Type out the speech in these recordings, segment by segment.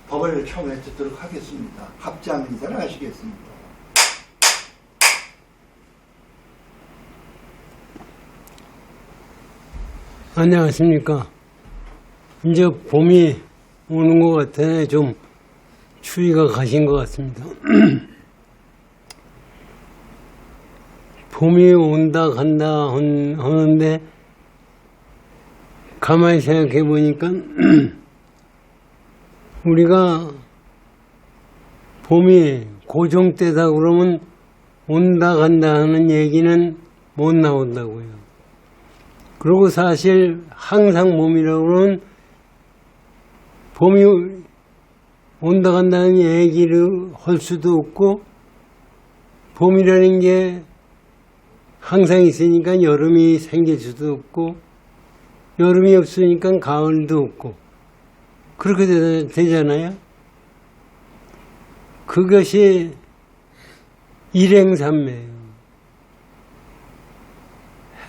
법을 처음에 듣도록 하겠습니다. 합장 인사를 하시겠습니다. 안녕하십니까. 이제 봄이 오는 것 같아 좀 추위가 가신 것 같습니다. 봄이 온다 간다 하는데 가만히 생각해 보니까 우리가 봄이 고정때다 그러면 온다 간다 하는 얘기는 못 나온다고요. 그리고 사실 항상 봄이라고 그러면 봄이 온다 간다는 얘기를 할 수도 없고 봄이라는 게 항상 있으니까 여름이 생길 수도 없고 여름이 없으니까 가을도 없고 그렇게 되잖아요. 그것이 일행삼매예요.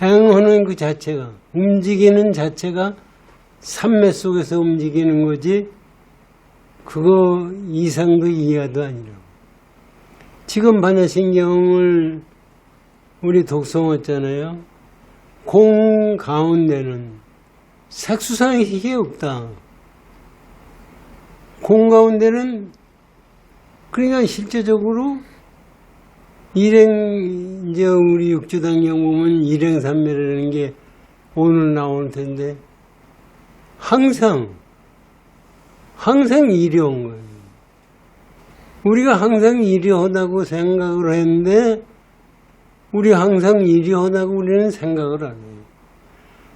행하는 그 자체가, 움직이는 자체가 삼매 속에서 움직이는 거지 그거 이상도 이하도 아니라고. 지금 반야신경을 우리 독송했잖아요. 공 가운데는 색수상의 희게 없다. 공 가운데는 그러니까 실제적으로 일행 이제 우리 육조당경 보면 일행삼매라는 게 오늘 나올 텐데 항상 일이 온 거예요. 우리가 항상 일이 하다고 생각을 했는데 우리 항상 일이 하다고 우리는 생각을 안 해요.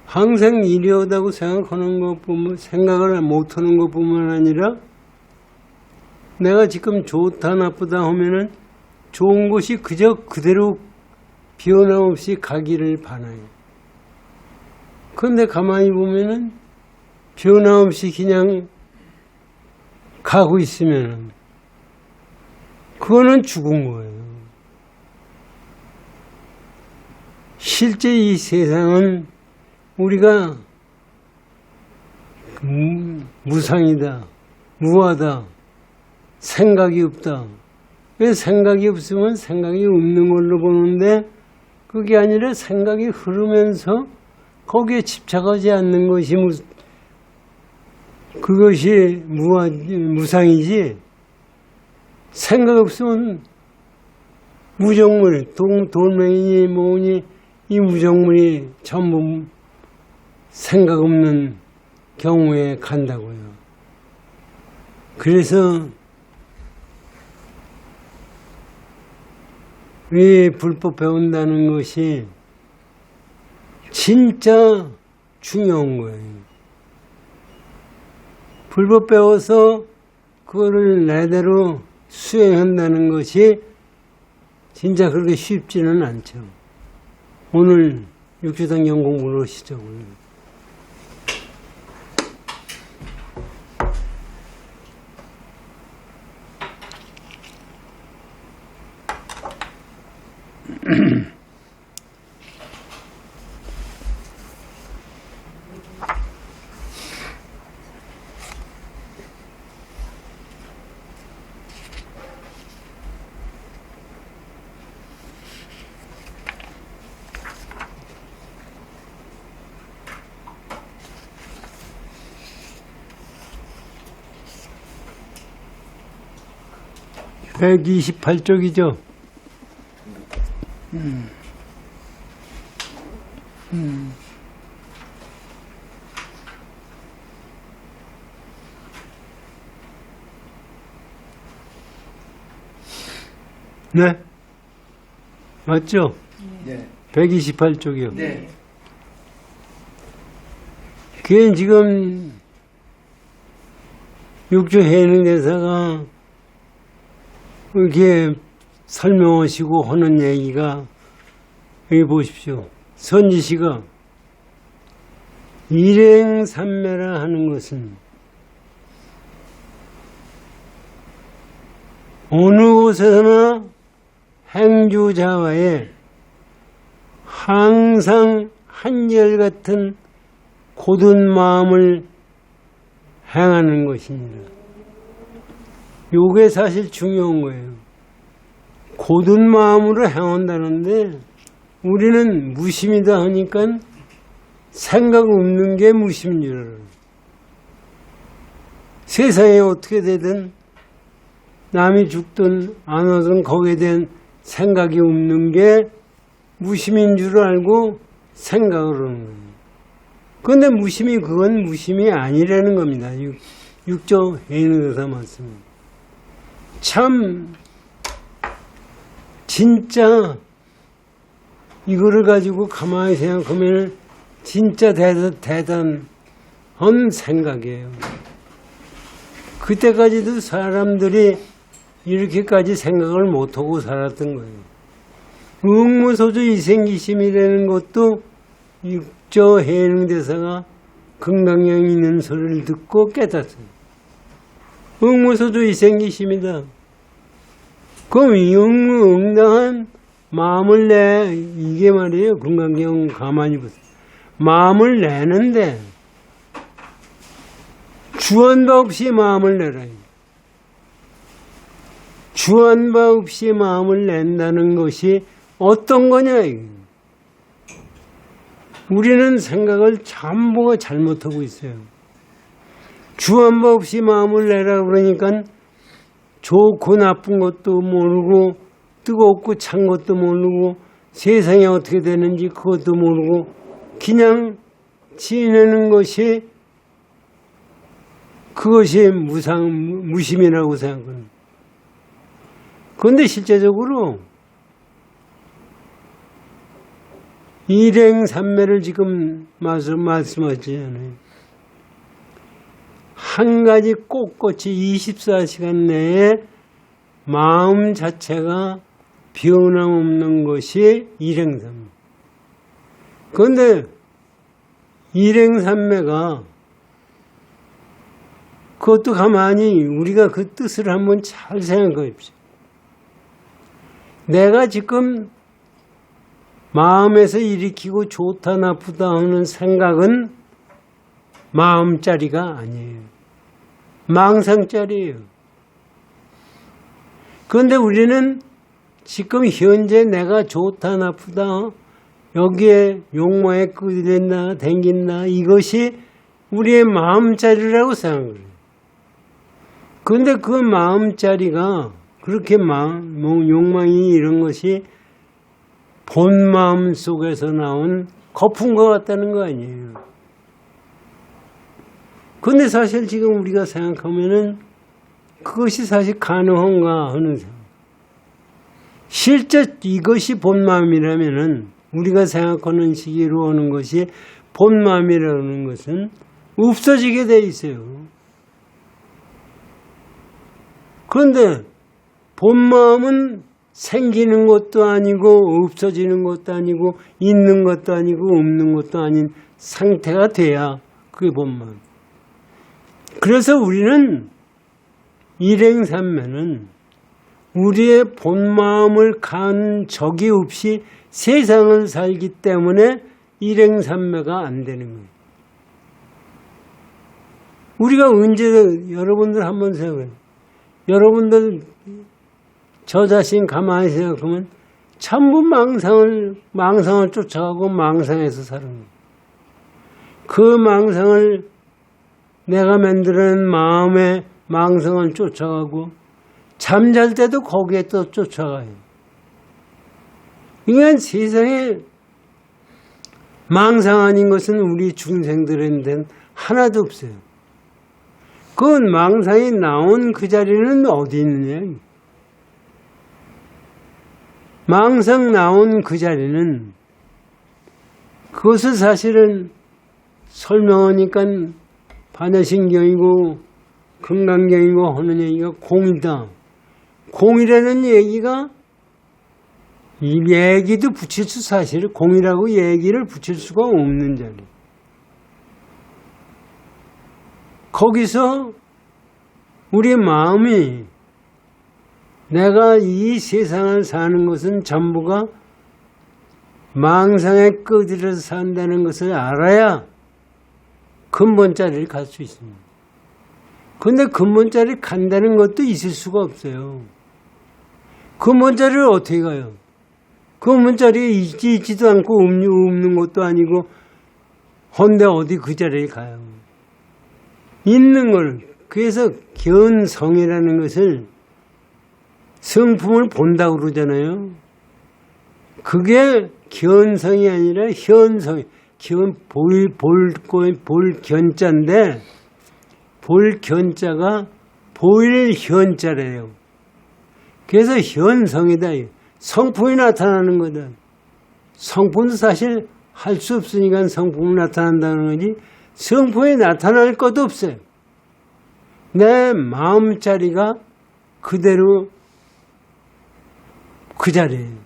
항상 일이 하다고 생각하는 것뿐만 생각을 못하는 것뿐만 아니라 내가 지금 좋다 나쁘다 하면은 좋은 것이 그저 그대로 변함없이 가기를 바라요. 그런데 가만히 보면은 변함없이 그냥 가고 있으면은 그거는 죽은 거예요. 실제 이 세상은 우리가 무상이다, 무하다, 생각이 없다. 왜 생각이 없으면 생각이 없는 걸로 보는데 그게 아니라 생각이 흐르면서 거기에 집착하지 않는 것이 그것이 무상이지. 생각 없으면 무정물, 돌멩이니 뭐니 이 무정물이 전부 생각 없는 경우에 간다고요. 그래서 왜 불법 배운다는 것이 진짜 중요한 거예요. 불법 배워서 그거를 내대로 수행한다는 것이 진짜 그렇게 쉽지는 않죠. 오늘 육조당경 공부를 하시죠. (128쪽이죠) 네? 맞죠? 네. 128쪽이요. 네. 그게 지금 육조 해능대사가 이렇게 설명하시고 하는 얘기가 여기 보십시오. 선지시가 일행삼매라 하는 것은 어느 곳에서나 행주자와의 항상 한결같은 고든 마음을 행하는 것입니다. 요게 사실 중요한 거예요. 고든 마음으로 행한다는데 우리는 무심이다 하니까 생각 없는 게 무심인 줄 알아요. 세상에 어떻게 되든 남이 죽든 안 하든 거기에 대한 생각이 없는 게 무심인 줄 알고 생각을 하는 거예요. 그런데 무심이 그건 무심이 아니라는 겁니다. 육조 해능대사 말씀. 참 진짜 이거를 가지고 가만히 생각하면 진짜 대단한 생각이에요. 그때까지도 사람들이 이렇게까지 생각을 못하고 살았던 거예요. 응무소조 이생기심이라는 것도 육조 해능대사가 금강경 있는 소리를 듣고 깨닫어요. 응무소조 이생기심이다. 그럼 응당한 마음을 내, 이게 말이에요. 금강경 가만히 보세요. 마음을 내는데 주한 바 없이 마음을 내라. 주한 바 없이 마음을 낸다는 것이 어떤 거냐. 우리는 생각을 전부 잘못하고 있어요. 주한 바 없이 마음을 내라 그러니까 좋고 나쁜 것도 모르고 뜨겁고 찬 것도 모르고 세상에 어떻게 되는지 그것도 모르고 그냥 지내는 것이 그것이 무심이라고 생각합니다. 그런데 실제적으로 일행삼매를 지금 말씀하시잖아요. 한 가지 꼿꼿이 24시간 내에 마음 자체가 변함없는 것이 일행삼매. 그런데 일행삼매가 그것도 가만히 우리가 그 뜻을 한번 잘 생각해 봅시다. 내가 지금 마음에서 일으키고 좋다 나쁘다 하는 생각은 마음짜리가 아니에요. 망상짜리예요. 그런데 우리는 지금 현재 내가 좋다 나쁘다 여기에 욕망에 끌린다 댕긴다 이것이 우리의 마음짜리라고 생각해요. 그런데 그 마음짜리가 그렇게 욕망이 이런 것이 본 마음 속에서 나온 거품과 같다는 거 아니에요. 그런데 사실 지금 우리가 생각하면은 그것이 사실 가능한가 하는 생각. 실제 이것이 본 마음이라면은 우리가 생각하는 시기로 하는 것이 본 마음이라는 것은 없어지게 돼 있어요. 그런데 본 마음은 생기는 것도 아니고 없어지는 것도 아니고 있는 것도 아니고 없는 것도 아닌 상태가 돼야 그게 본 마음. 그래서 우리는 일행삼매는 우리의 본 마음을 간 적이 없이 세상을 살기 때문에 일행삼매가 안 되는 거예요. 우리가 언제 여러분들 한번 생각해요. 여러분들 저 자신 가만히 생각하면 전부 망상을 쫓아가고 망상에서 사는 거예요. 그 망상을 내가 만드는 마음의 망상을 쫓아가고 잠잘 때도 거기에 또 쫓아가요. 그러니까 세상에 망상 아닌 것은 우리 중생들한테는 하나도 없어요. 그 망상이 나온 그 자리는 어디 있느냐. 망상 나온 그 자리는 그것을 사실은 설명하니까 반야신경이고 금강경이고 하는 얘기가 공이다. 공이라는 얘기가 이 얘기도 붙일 수 사실 공이라고 얘기를 붙일 수가 없는 자리. 거기서 우리 마음이 내가 이 세상을 사는 것은 전부가 망상에 끄들어서 산다는 것을 알아야 근본 자리를 갈 수 있습니다. 그런데 근본 자리를 간다는 것도 있을 수가 없어요. 근본 자리를 어떻게 가요? 근본 자리에 있지도 않고 없는 것도 아니고 헌데 어디 그 자리에 가요? 있는 걸. 그래서 견성이라는 것을 성품을 본다고 그러잖아요. 그게 견성이 아니라 현성. 볼 견자인데 볼 견자가 보일 현자래요. 그래서 현성이다. 성품이 나타나는 거다. 성품도 사실 할 수 없으니까 성품이 나타난다는 거지 성품이 나타날 것도 없어요. 내 마음자리가 그대로 그 자리예요.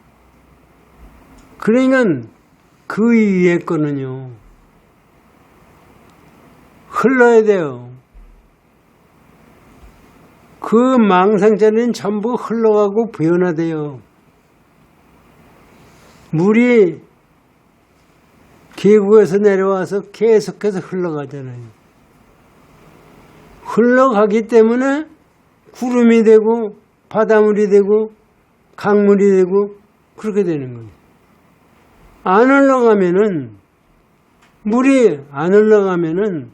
그러니까 그 위에 거는요 흘러야 돼요. 그 망상자리는 전부 흘러가고 변화돼요. 물이 계곡에서 내려와서 계속해서 흘러가잖아요. 흘러가기 때문에 구름이 되고 바닷물이 되고 강물이 되고 그렇게 되는 거예요. 안 흘러가면은 물이 안 흘러가면은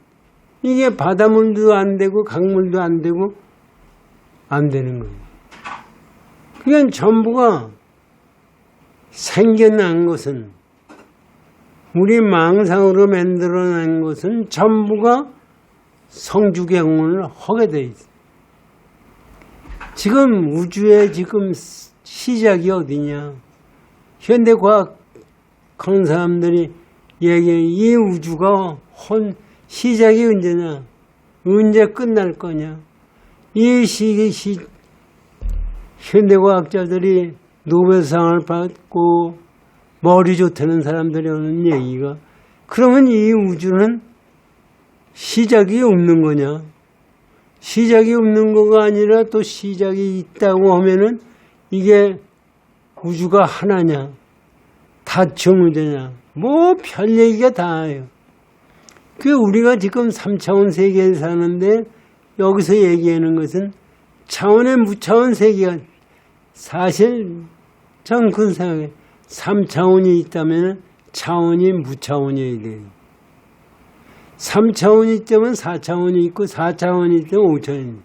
이게 바닷물도 안 되고 강물도 안 되고 안 되는 거예요. 그냥 전부가 생겨난 것은 우리 망상으로 만들어낸 것은 전부가 성주경을 하게 돼 있어요. 지금 우주의 지금 시작이 어디냐? 현대과학 하는 사람들이 얘기해 이 우주가 시작이 언제냐? 언제 끝날 거냐? 이 현대과학자들이 노벨상을 받고 머리 좋다는 사람들이 하는 얘기가 그러면 이 우주는 시작이 없는 거냐? 시작이 없는 거가 아니라 또 시작이 있다고 하면은 이게 우주가 하나냐? 다정우자냐? 뭐 별 얘기가 다예요. 그 우리가 지금 3차원 세계에 사는데 여기서 얘기하는 것은 차원의 무차원 세계가 사실 전 그런 생각에 3차원이 있다면 차원이 무차원이어야 돼요. 3차원이 있다면 4차원이 있고 4차원이 있다면 5차원이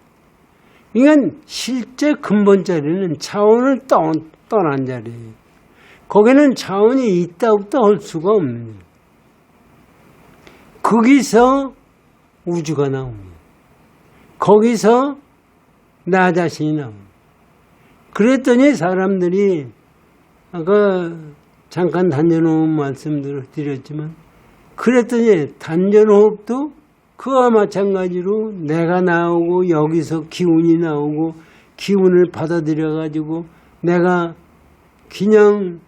그러니까 실제 근본 자리는 차원을 떠난 자리예요. 거기는 차원이 있다 없다 할 수가 없는 거예요. 거기서 우주가 나옵니다. 거기서 나 자신이 나옵니다. 그랬더니 사람들이 아까 잠깐 단전호흡 말씀드렸지만 그랬더니 단전호흡도 그와 마찬가지로 내가 나오고 여기서 기운이 나오고 기운을 받아들여 가지고 내가 그냥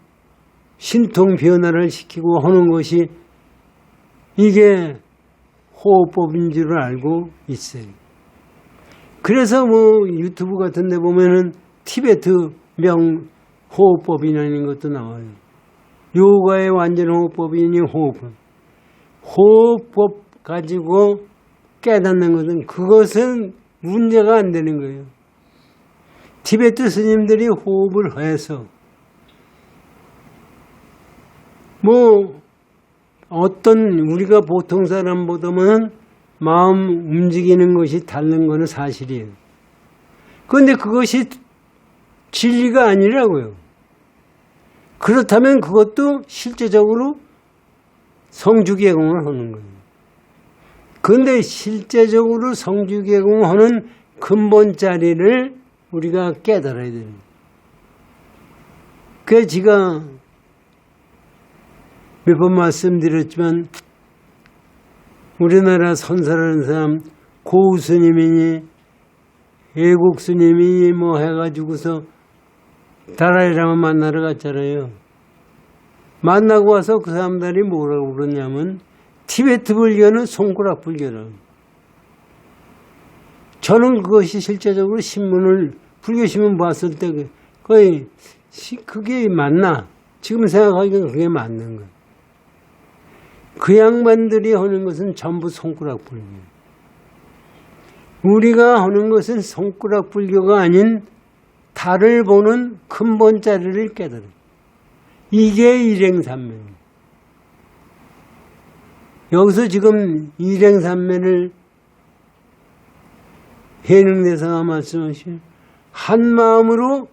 신통 변화를 시키고 하는 것이 이게 호흡법인 줄 알고 있어요. 그래서 뭐 유튜브 같은 데 보면은 티베트 명 호흡법이라는 것도 나와요. 요가의 완전 호흡법이니 호흡법. 호흡법 가지고 깨닫는 것은 그것은 문제가 안 되는 거예요. 티베트 스님들이 호흡을 해서 뭐 어떤 우리가 보통 사람보다는 마음 움직이는 것이 다른 것은 사실이에요. 그런데 그것이 진리가 아니라고요. 그렇다면 그것도 실제적으로 성주개공을 하는 거예요. 그런데 실제적으로 성주개공하는 근본 자리를 우리가 깨달아야 됩니다. 그래서 제가 몇 번 말씀드렸지만 우리나라 선사라는 사람 고우 스님이니 애국 스님이 뭐 해가지고서 다라이라마 만나러 갔잖아요. 만나고 와서 그 사람들이 뭐라고 그러냐면 티베트 불교는 손가락 불교라. 저는 그것이 실제적으로 신문을 불교 신문 봤을 때 거의 그게 맞나? 지금 생각하기엔 그게 맞는 거예요. 그 양반들이 하는 것은 전부 손가락 불교. 우리가 하는 것은 손가락 불교가 아닌 달을 보는 근본자리를 깨달아. 이게 일행삼매입니다. 여기서 지금 일행삼매를 해능대사가 말씀하신 한 마음으로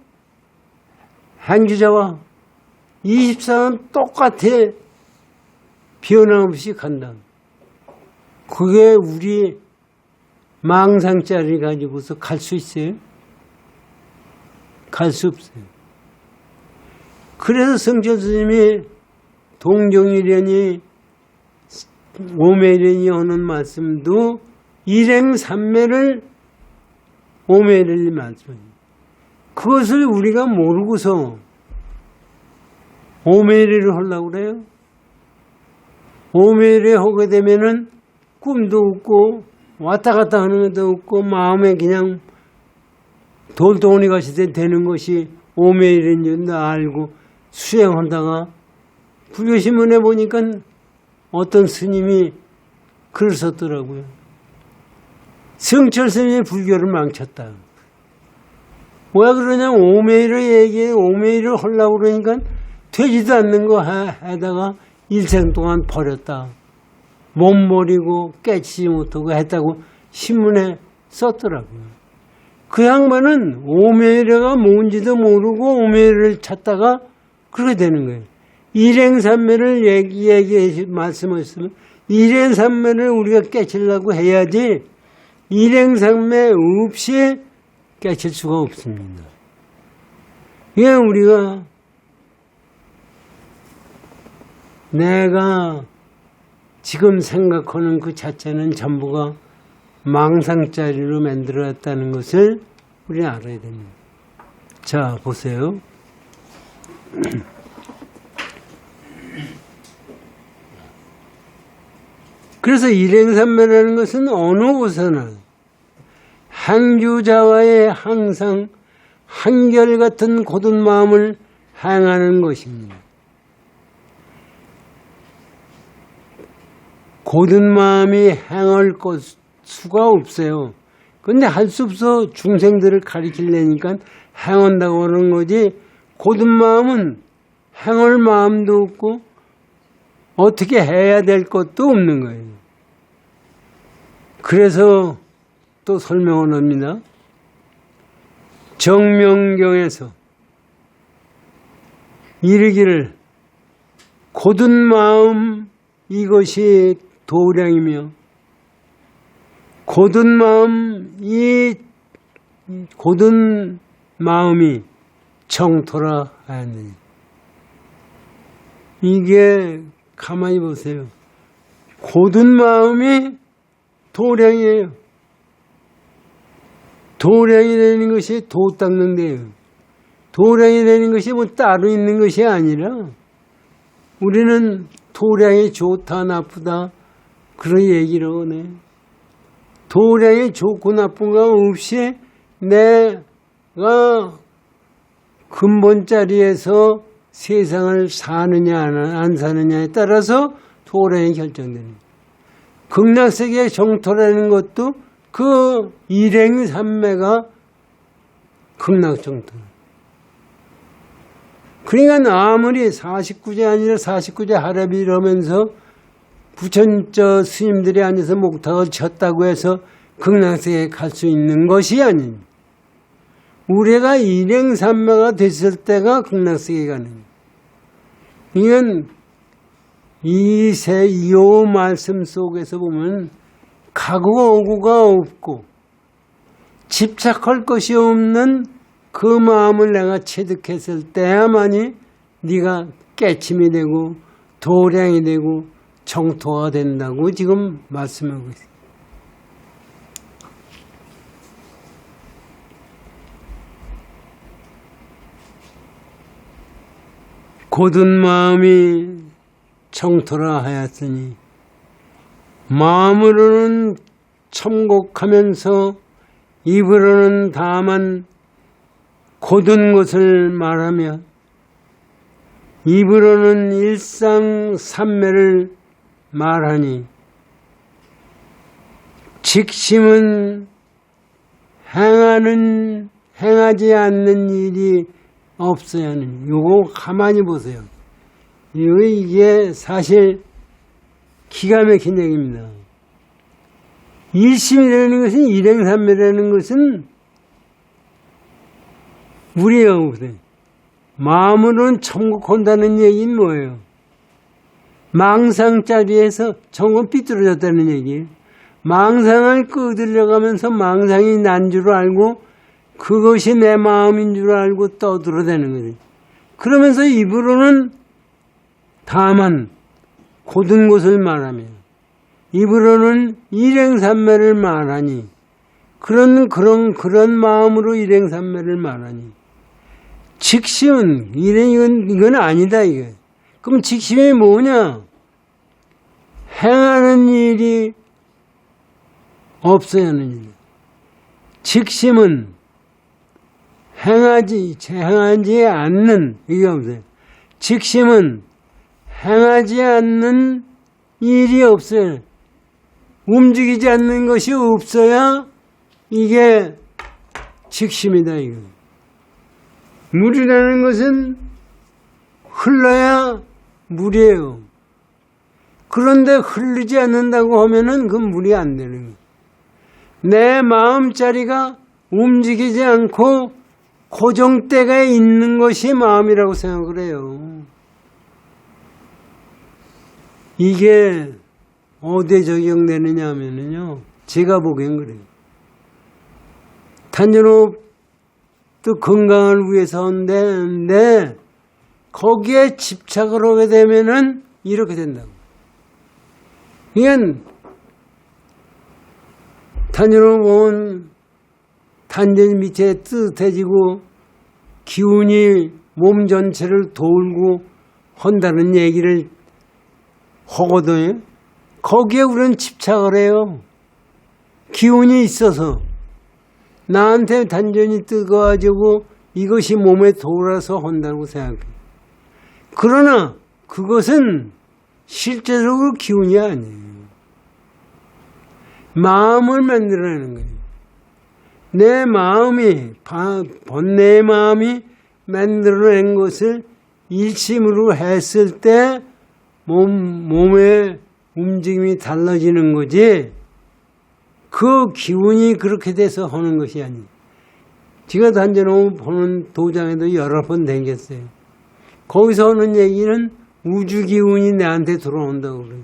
행주자와 24는 똑같아 변함없이 간다. 그게 우리 망상자리 가지고서 갈 수 있어요? 갈 수 없어요. 그래서 성철 스님이 동정일련이 오매련이 하는 말씀도 일행삼매를 오매련이 말씀합니다. 그것을 우리가 모르고서 오매련을 하려고 그래요. 오매련을 하게 되면은 꿈도 없고 왔다 갔다 하는 것도 없고 마음에 그냥 돌덩어리 같이 되는 것이 오매일인 줄 알고 수행하다가 불교신문에 보니까 어떤 스님이 글을 썼더라고요. 성철 스님이 불교를 망쳤다. 왜 그러냐면 오매일을 얘기해 오매일을 하려고 그러니까 되지도 않는 거 하다가 일생 동안 버렸다. 몸버리고 깨치지 못하고 했다고 신문에 썼더라고요. 그 양반은 오매이래가 뭔지도 모르고 오매이를 찾다가 그렇게 되는 거예요. 일행삼매를 말씀하셨으면 일행삼매를 우리가 깨치려고 해야지 일행삼매 없이 깨칠 수가 없습니다. 이게 우리가 내가 지금 생각하는 그 자체는 전부가 망상자리로 만들어졌다는 것을 우리는 알아야 됩니다. 자, 보세요. 그래서 일행삼매라는 것은 어느 곳에나 행주자와의 항상 한결같은 고든 마음을 행하는 것입니다. 고든 마음이 행할 수가 없어요. 근데 할 수 없어. 중생들을 가리키려니까 행한다고 하는 거지. 고든 마음은 행할 마음도 없고 어떻게 해야 될 것도 없는 거예요. 그래서 또 설명을 합니다. 정명경에서 이르기를 고든 마음 이것이 도량이며 고든 마음 이 고든 마음이 정토라 하느니 이게 가만히 보세요. 고든 마음이 도량이에요. 도량이 되는 것이 도 닦는 데예요. 도량이 되는 것이 뭐 따로 있는 것이 아니라 우리는 도량이 좋다 나쁘다 그런 얘기를 하네. 도량이 좋고 나쁜 거 없이 내가 근본 자리에서 세상을 사느냐 안 사느냐에 따라서 도량이 결정되는. 극락세계의 정토라는 것도 그 일행삼매가 극락정토. 그러니까 아무리 49제 아니라 49제 하랍이 이러면서 부처님저 스님들이 앉아서 목탁을 쳤다고 해서 극락세계에 갈 수 있는 것이 아닙니다. 우리가 일행삼매가 됐을 때가 극락세계에 가는 거예요. 이건 이 말씀 속에서 보면 가구가 오구가 없고 집착할 것이 없는 그 마음을 내가 체득했을 때야만이 네가 깨침이 되고 도량이 되고 정토가 된다고 지금 말씀하고 있어요. 고든 마음이 정토라 하였으니 마음으로는 첨곡하면서 입으로는 다만 고든 것을 말하며 입으로는 일상삼매를 말하니 직심은 행하지 않는 일이 없어야 하는. 요거 가만히 보세요. 이게 사실 기가 막힌 얘기입니다. 일심이라는 것은 일행삼매라는 것은 우리요. 마음으로는 천국한다는 얘기는 뭐예요? 망상자리에서 정은 삐뚤어졌다는 얘기예요. 망상을 끄들려가면서 망상이 난 줄 알고 그것이 내 마음인 줄 알고 떠들어대는 거예요. 그러면서 입으로는 다만 고든 것을 말하며 입으로는 일행삼매를 말하니 그런 마음으로 일행삼매를 말하니 직심은 이건 아니다 이게. 그럼 직심이 뭐냐? 행하는 일이 없어야 하는 일. 직심은 행하지 않는 이게 없어요. 직심은 행하지 않는 일이 없어요. 움직이지 않는 것이 없어야 이게 직심이다 이거. 물이라는 것은 흘러야 물이에요. 그런데 흐르지 않는다고 하면은 그 물이 안 되는 거예요. 내 마음자리가 움직이지 않고 고정대가 있는 것이 마음이라고 생각을 해요. 이게 어디에 적용되느냐 하면은요, 제가 보기엔 그래요. 단전호흡도 건강을 위해서 하는데 거기에 집착을 하게 되면은 이렇게 된다고. 이건 단전호흡은 단전 밑에 뜨뜻해지고 기운이 몸 전체를 돌고 한다는 얘기를 하거든요. 거기에 우리는 집착을 해요. 기운이 있어서 나한테 단전이 뜨거워지고 이것이 몸에 돌아서 한다고 생각해요. 그러나 그것은 실제적으로 기운이 아니에요. 마음을 만들어내는 거예요. 내 마음이 번뇌의 마음이 만들어낸 것을 일심으로 했을 때 몸의 움직임이 달라지는 거지 그 기운이 그렇게 돼서 하는 것이 아니에요. 제가 단전호흡 보는 도장에도 여러 번 댕겼어요. 거기서 하는 얘기는 우주기운이 내한테 들어온다고 그래요.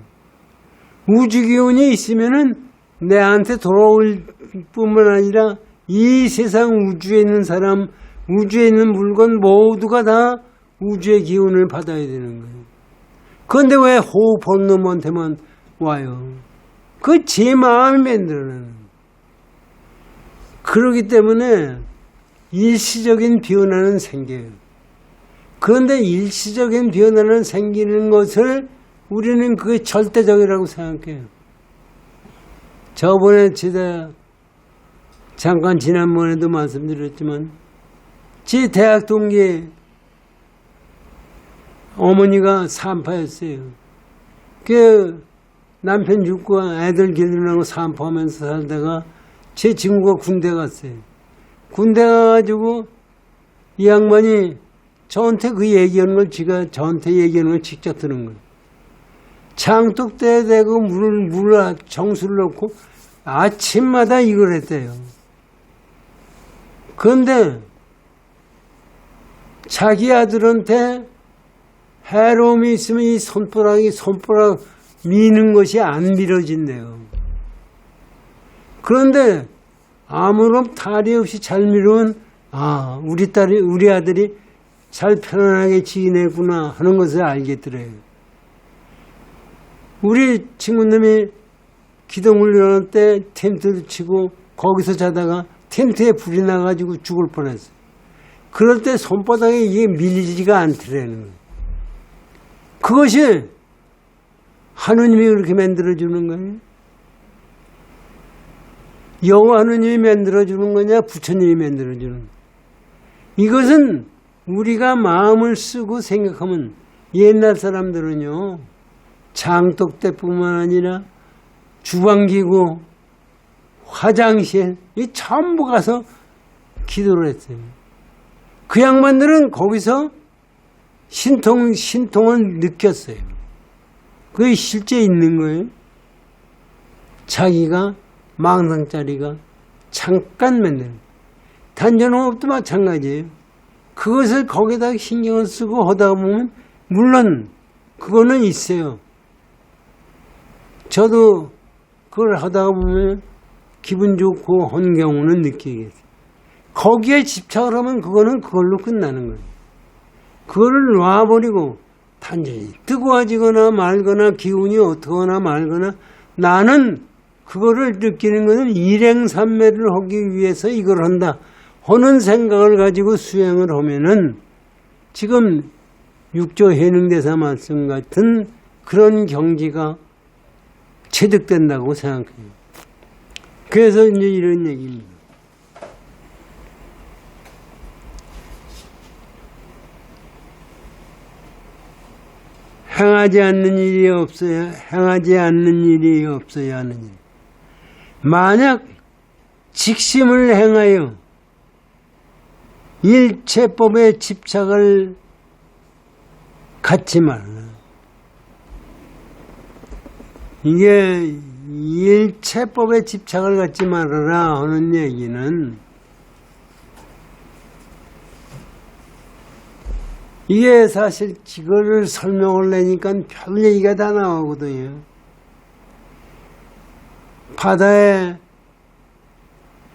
우주기운이 있으면은 내한테 돌아올 뿐만 아니라 이 세상 우주에 있는 사람, 우주에 있는 물건 모두가 다 우주의 기운을 받아야 되는 거예요. 그런데 왜 호흡하는 놈한테만 와요? 그 제 마음이 만들어내는. 그렇기 때문에 일시적인 변화는 생겨요. 그런데 일시적인 변화는 생기는 것을 우리는 그게 절대적이라고 생각해요. 저번에 제가 잠깐 지난번에도 말씀드렸지만 제 대학 동기 어머니가 산파였어요. 그 남편 죽고 애들 기르느라고 산파하면서 살다가 제 친구가 군대 갔어요. 군대 가가지고 이 양반이 저한테 그 얘기하는 걸 제가 저한테 얘기하는 걸 직접 들은 거예요. 장독대에 대고 물을 정수를 넣고 아침마다 이걸 했대요. 그런데 자기 아들한테 해로움이 있으면 이 손가락 미는 것이 안 밀어진대요. 그런데 아무런 탈이 없이 잘 미루면 우리 아들이 잘 편안하게 지내구나 하는 것을 알겠더래요. 우리 친구놈이 기동훈련 때 텐트를 치고 거기서 자다가 텐트에 불이 나가지고 죽을 뻔했어요. 그럴 때 손바닥에 이게 밀리지가 않더라는 거예요. 그것이 하느님이 그렇게 만들어주는 거예요? 여호와 하느님이 만들어주는 거냐, 부처님이 만들어주는 거냐? 이것은 우리가 마음을 쓰고 생각하면, 옛날 사람들은요, 장독대뿐만 아니라 주방기구, 화장실, 이 전부 가서 기도를 했어요. 그 양반들은 거기서 신통을 느꼈어요. 그게 실제 있는 거예요. 자기가 망상짜리가 잠깐 만드는. 단전호흡도 마찬가지예요. 그것을 거기다 신경을 쓰고 하다 보면 물론 그거는 있어요. 저도 그걸 하다 보면 기분 좋고 한 경우는 느끼겠어요. 거기에 집착을 하면 그거는 그걸로 끝나는 거예요. 그거를 놔버리고 단전히 뜨거워지거나 말거나 기운이 어떻거나 말거나 나는 그거를 느끼는 것은 일행삼매를 하기 위해서 이걸 한다 하는 생각을 가지고 수행을 하면은 지금 6조 해능대사 말씀 같은 그런 경지가 체득된다고 생각해요. 그래서 이제 이런 얘기입니다. 행하지 않는 일이 없어야, 행하지 않는 일이 없어야 하는 일. 만약 직심을 행하여 일체법에 집착을 갖지 말라. 이게 일체법에 집착을 갖지 말아라 하는 얘기는 이게 사실 이거를 설명을 내니까 별 얘기가 다 나오거든요. 바다에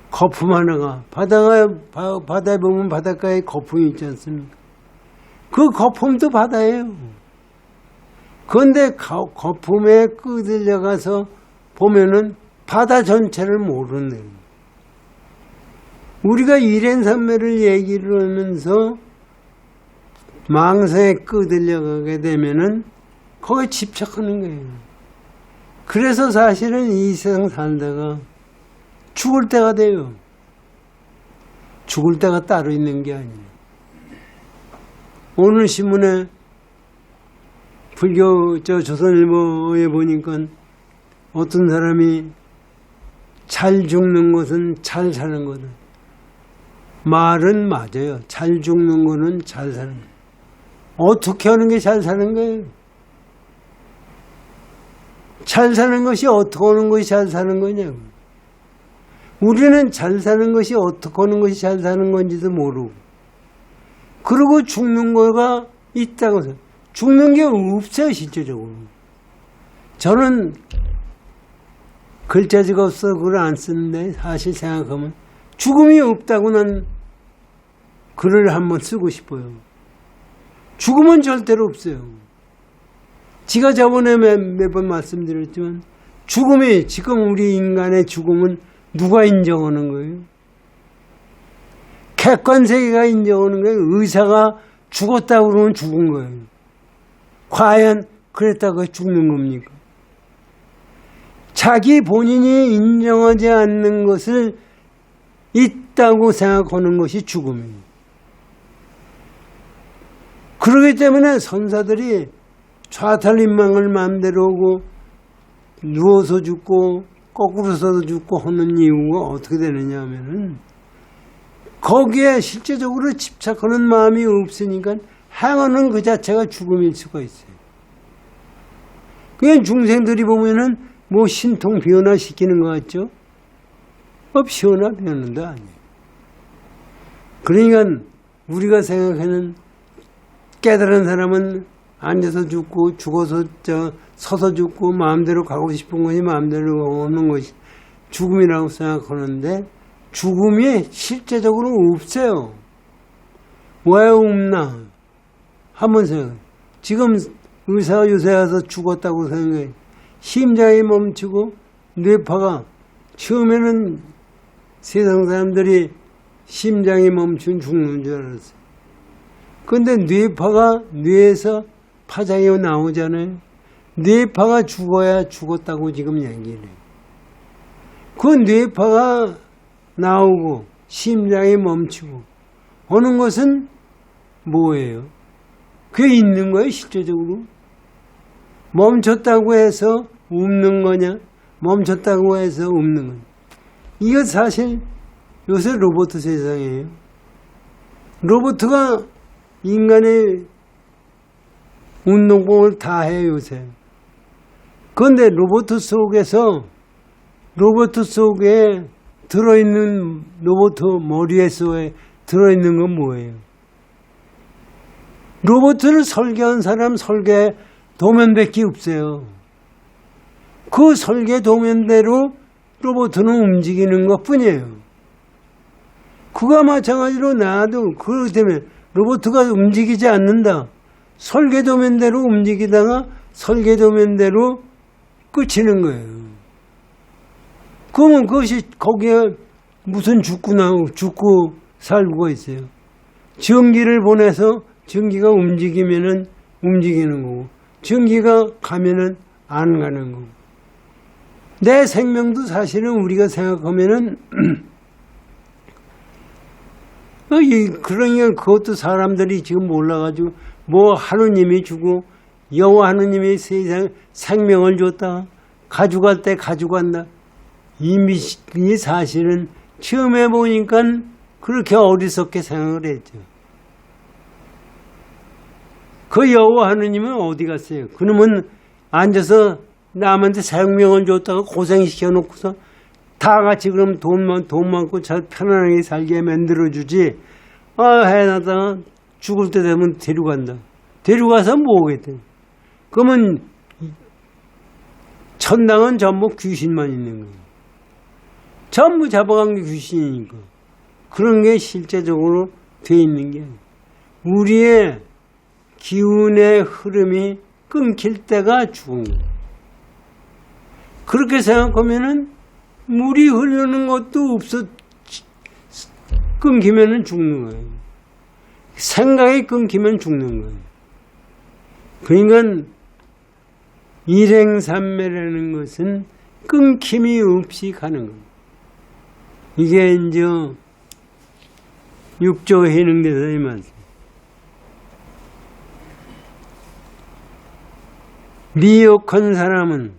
거품 하나가, 바다에 보면 바닷가에 거품이 있지 않습니까? 그 거품도 바다예요. 그런데 거품에 끄들려가서 보면은 바다 전체를 모르는. 우리가 일행삼매를 얘기를 하면서 망상에 끄들려가게 되면은 거기에 집착하는 거예요. 그래서 사실은 이 세상 살다가 죽을 때가 돼요. 죽을 때가 따로 있는 게 아니에요. 오늘 신문에 불교 조선일보에 보니까 어떤 사람이 잘 죽는 것은 잘 사는 거다. 말은 맞아요. 잘 죽는 거는 잘 사는 거예요. 어떻게 하는 게 잘 사는 거예요? 잘 사는 것이 어떻게 하는 것이 잘 사는 거냐고. 우리는 잘 사는 것이 어떻게 하는 것이 잘 사는 건지도 모르고, 그리고 죽는 거가 있다고 해서 죽는 게 없어요, 실제적으로. 저는 글자지가 없어서 그걸 안 쓰는데 사실 생각하면 죽음이 없다고 난 글을 한번 쓰고 싶어요. 죽음은 절대로 없어요. 제가 저번에 몇 번 말씀드렸지만 죽음이, 지금 우리 인간의 죽음은 누가 인정하는 거예요? 객관세계가 인정하는 거예요. 의사가 죽었다고 그러면 죽은 거예요. 과연 그랬다고 죽는 겁니까? 자기 본인이 인정하지 않는 것을 있다고 생각하는 것이 죽음이에요. 그렇기 때문에 선사들이 좌탈인망을 마음대로 하고 누워서 죽고 거꾸로 서서 죽고 하는 이유가 어떻게 되느냐 하면은 거기에 실제적으로 집착하는 마음이 없으니까 행하는 그 자체가 죽음일 수가 있어요. 그냥 중생들이 보면은 뭐 신통 변화시키는 것 같죠? 변화 변화도 아니에요. 그러니까 우리가 생각하는 깨달은 사람은 앉아서 죽고 죽어서 서서 죽고 마음대로 가고 싶은 것이 마음대로 오는 것이 죽음이라고 생각하는데 죽음이 실제적으로 없어요. 왜 없나? 한번 생각해. 지금 의사가 요새 와서 죽었다고 생각해. 심장이 멈추고 뇌파가, 처음에는 세상 사람들이 심장이 멈춘 죽는 줄 알았어요. 그런데 뇌파가 뇌에서 파장이 나오잖아요. 뇌파가 죽어야 죽었다고 지금 얘기를 해요. 그 뇌파가 나오고 심장이 멈추고 하는 것은 뭐예요? 그게 있는 거예요, 실제적으로? 멈췄다고 해서 웃는 거냐? 멈췄다고 해서 웃는 거냐? 이거 사실 요새 로봇 세상이에요. 로봇가 인간의 운동법을 다 해요, 요새. 그런데 로봇 속에 들어있는 로봇 머리에 들어있는 건 뭐예요? 로봇을 설계한 사람 설계 도면밖에 없어요. 그 설계 도면대로 로봇은 움직이는 것 뿐이에요. 그가 마찬가지로 나도 그렇기 때문에 로봇가 움직이지 않는다. 설계 도면대로 움직이다가 설계 도면대로 끝이는 거예요. 그러면 그것이 거기에 무슨 죽고 살고가 있어요. 전기를 보내서 전기가 움직이면은 움직이는 거고, 전기가 가면은 안 가는 거고. 내 생명도 사실은 우리가 생각하면은, 그러니까 그것도 사람들이 지금 몰라가지고, 뭐 하느님이 주고, 여호와 하느님이 세상 생명을 줬다. 가져갈 때 가져간다. 이미 사실은 처음에 보니까 그렇게 어리석게 생각을 했죠. 그 여호와 하느님은 어디 갔어요? 그놈은 앉아서 남한테 생명을 줬다가 고생시켜 놓고서 다 같이 그럼 돈 많고 잘 편안하게 살게 만들어주지. 해놨다가 죽을 때 되면 데려간다. 데려가서 뭐 하겠대? 그러면 천당은 전부 귀신만 있는 거예요. 전부 잡아간 게 귀신이니까. 그런 게 실제적으로 돼 있는 게 아니에요. 우리의 기운의 흐름이 끊길 때가 죽은 거예요. 그렇게 생각하면은 물이 흐르는 것도 끊기면은 죽는 거예요. 생각이 끊기면 죽는 거예요. 그러니까 일행삼매라는 것은 끊김이 없이 가는 겁니다. 이게 이제 6조 해능대사의 말씀. 미혹한 사람은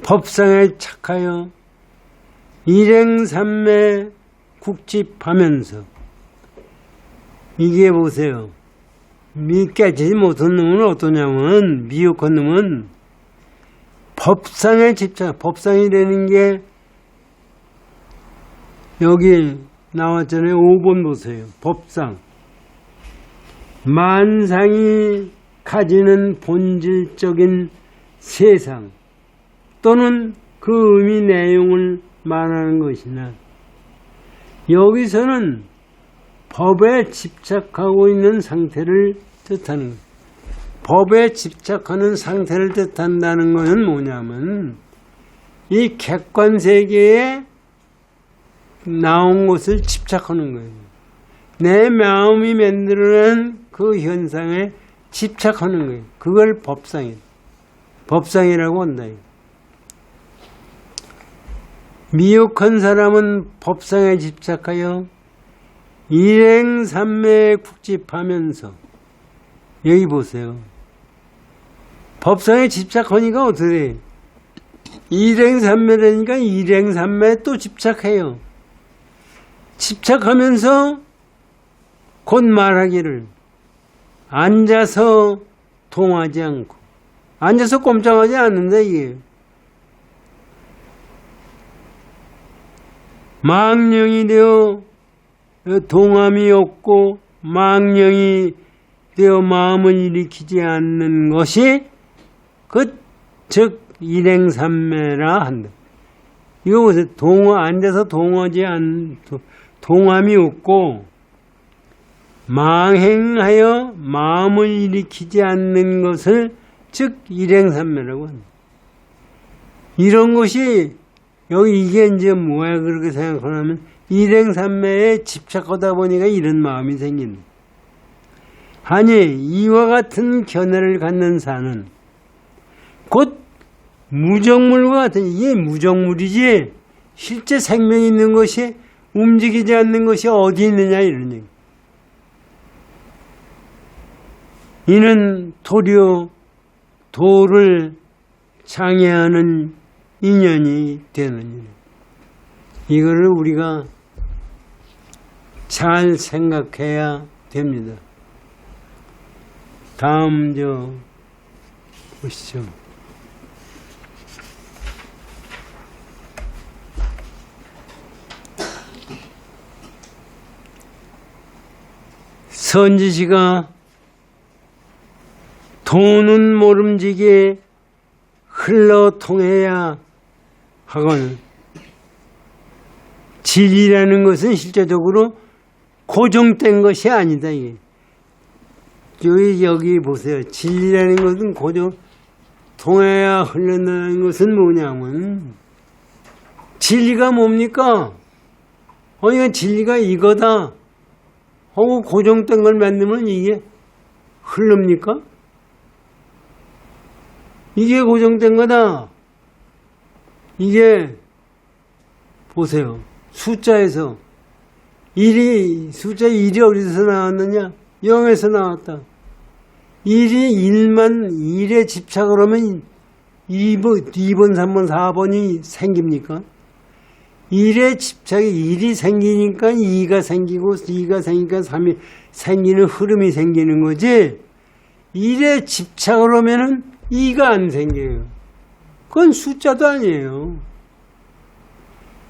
법상에 착하여 일행삼매 국집하면서, 이게 보세요. 깨지지 못한 놈은 어떠냐면, 미혹한 놈은 법상에 집착, 법상이라는 게 여기 나왔잖아요. 5번 보세요. 법상. 만상이 가지는 본질적인 세상 또는 그 의미 내용을 말하는 것이나, 여기서는 법에 집착하고 있는 상태를 뜻하는 거예요. 법에 집착하는 상태를 뜻한다는 것은 뭐냐면, 이 객관세계에 나온 것을 집착하는 거예요. 내 마음이 만들어낸 그 현상에 집착하는 거예요. 그걸 법상이라고 한다. 미혹한 사람은 법상에 집착하여 일행삼매에 국집하면서, 여기 보세요. 법상에 집착하니까 어떻게 돼? 일행삼매라니까 일행삼매에 또 집착해요. 집착하면서 곧 말하기를 앉아서 동하지 않고, 앉아서 꼼짝하지 않는다 이게. 망령이 되어 동함이 없고 망령이 되어 마음을 일으키지 않는 것이 즉 일행삼매라 한다. 이거 보세요. 앉아서 동함이 없고 망행하여 마음을 일으키지 않는 것을 즉 일행삼매라고 한다. 이런 것이 여기 이게 이제 뭐야 그렇게 생각하면 일행삼매에 집착하다 보니까 이런 마음이 생긴다. 아니 이와 같은 견해를 갖는 사는 곧 무정물과 같은 이게 무정물이지 실제 생명이 있는 것이 움직이지 않는 것이 어디 있느냐 이런 얘기. 이는 도리어 도를 장애하는 인연이 되느니라. 이거를 우리가 잘 생각해야 됩니다. 다음 보시죠. 선지시가 도는 모름지기에 흘러통해야 하거늘 진리라는 것은 실제적으로 고정된 것이 아니다. 이게. 여기 보세요. 진리라는 것은 통해야 흘러나는 것은 뭐냐면 진리가 뭡니까? 이건 진리가 이거다 하고 고정된 걸 만들면 이게 흐릅니까? 이게 고정된 거다. 이게 보세요. 숫자에서 숫자 1이 어디서 나왔느냐? 0에서 나왔다. 1에 집착을 하면 2번, 3번, 4번이 생깁니까? 1에 집착이 1이 생기니까 2가 생기고 2가 생기니까 3이 생기는 흐름이 생기는 거지 1에 집착을 하면은 2가 안 생겨요. 그건 숫자도 아니에요.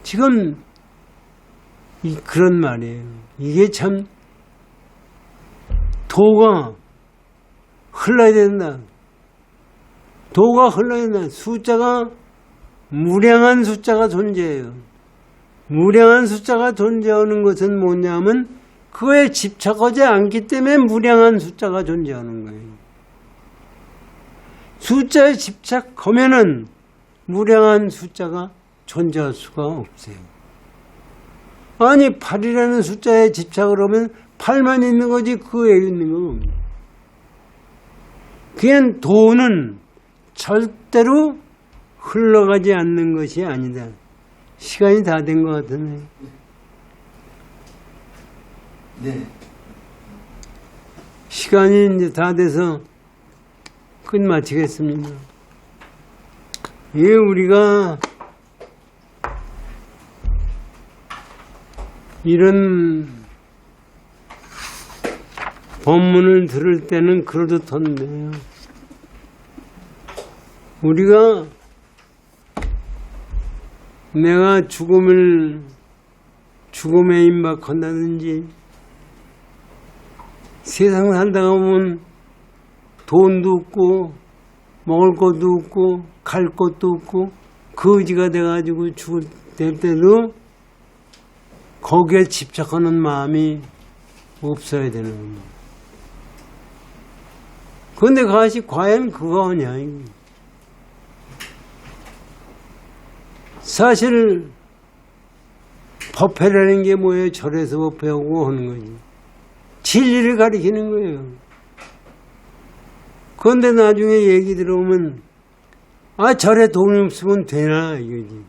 지금 그런 말이에요. 이게 참 도가 흘러야 된다. 도가 흘러야 된다. 숫자가 무량한 숫자가 존재해요. 무량한 숫자가 존재하는 것은 뭐냐면 그거에 집착하지 않기 때문에 무량한 숫자가 존재하는 거예요. 숫자에 집착하면은 무량한 숫자가 존재할 수가 없어요. 아니 8이라는 숫자에 집착을 하면 8만 있는 거지 그 외에 있는 건 없는 거예요. 그냥 도는 절대로 흘러가지 않는 것이 아니다. 시간이 다 된 것 같으네. 네. 시간이 이제 다 돼서 끝마치겠습니다. 우리가 이런 법문을 들을 때는 그러듯한데요. 우리가 내가 죽음에 임박한다든지 세상 살다가 보면 돈도 없고 먹을 것도 없고 갈 것도 없고 거지가 돼가지고 죽을 때도 거기에 집착하는 마음이 없어야 되는 겁니다. 그런데 그것이 과연 그거냐. 사실 법회라는 게 뭐예요? 절에서 법회하고 하는 거지. 진리를 가리키는 거예요. 그런데 나중에 얘기 들어오면 절에 돈이 없으면 되나 이거지.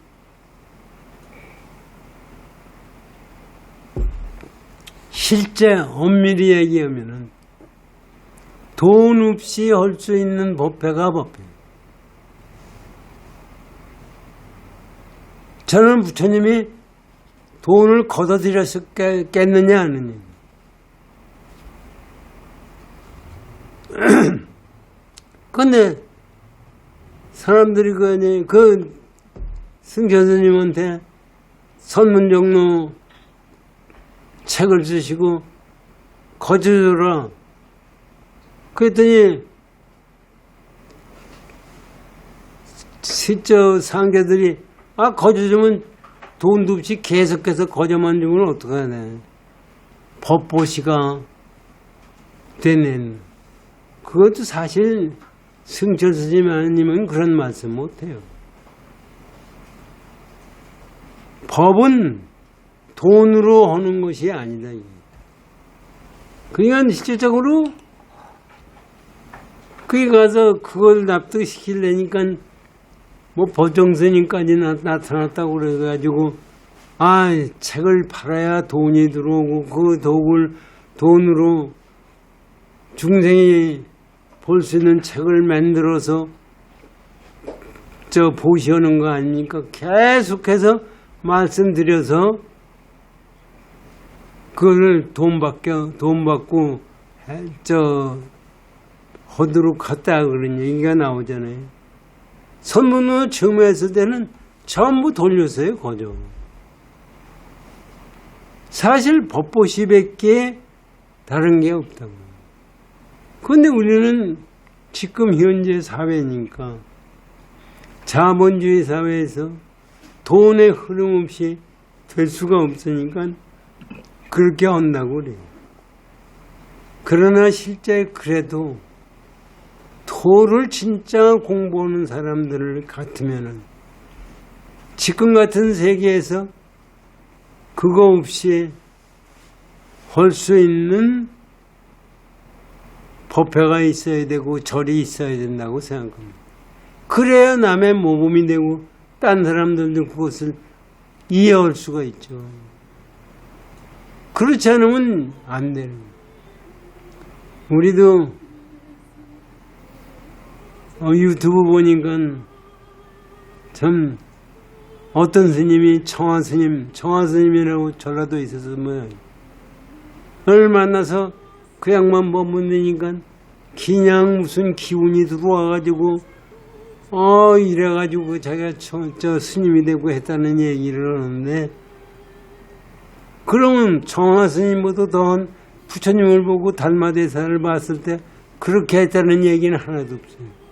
실제 엄밀히 얘기하면은 돈 없이 할 수 있는 법회가 법회. 저는 부처님이 돈을 걷어들였겠느냐 하느냐. 근데 사람들이 그 승천스님한테 선문정로 책을 쓰시고 거저줘라. 그랬더니 실제 상계들이 거저주면 돈도 없이 계속해서 거저만 주면 어떡하네. 법보시가 되는. 그것도 사실 승철스님은 그런 말씀 못해요. 법은 돈으로 하는 것이 아니다. 그러니까 실질적으로 거기 가서 그걸 납득시키려니까 뭐 보정스님까지 나타났다고 그래가지고 책을 팔아야 돈이 들어오고 그 돈으로 중생이 볼 수 있는 책을 만들어서 보시하는 거 아닙니까? 계속해서 말씀드려서 그걸 돈 받고 하도록 했다 그런 얘기가 나오잖아요. 선문으로 처음 했을 때는 전부 돌렸어요, 거저. 사실 법보시밖에 다른 게 없다고. 그런데 우리는 지금 현재 사회니까 자본주의 사회에서 돈의 흐름 없이 될 수가 없으니까 그렇게 한다고 그래요. 그러나 실제 그래도 도를 진짜 공부하는 사람들 같으면은 지금 같은 세계에서 그거 없이 할 수 있는 법회가 있어야 되고 절이 있어야 된다고 생각합니다. 그래야 남의 모범이 되고 딴 사람들도 그것을 이해할 수가 있죠. 그렇지 않으면 안 되는 거예요. 우리도 유튜브 보니까 참 어떤 스님이 청화스님이라고 전라도에 있어서 을 만나서 그 양반 법문드니까 그냥 무슨 기운이 들어와가지고 이래가지고 자기가 스님이 되고 했다는 얘기를 하는데, 그러면 청화스님보다 더한 부처님을 보고 달마대사를 봤을 때 그렇게 했다는 얘기는 하나도 없어요.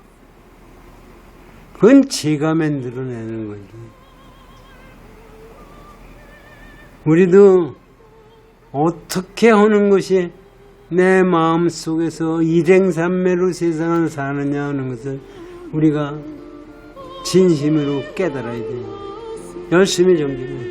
그건 제가 만들어내는 거지. 우리도 어떻게 하는 것이 내 마음 속에서 일행삼매로 세상을 사느냐 하는 것을 우리가 진심으로 깨달아야 돼요. 열심히 정진해요.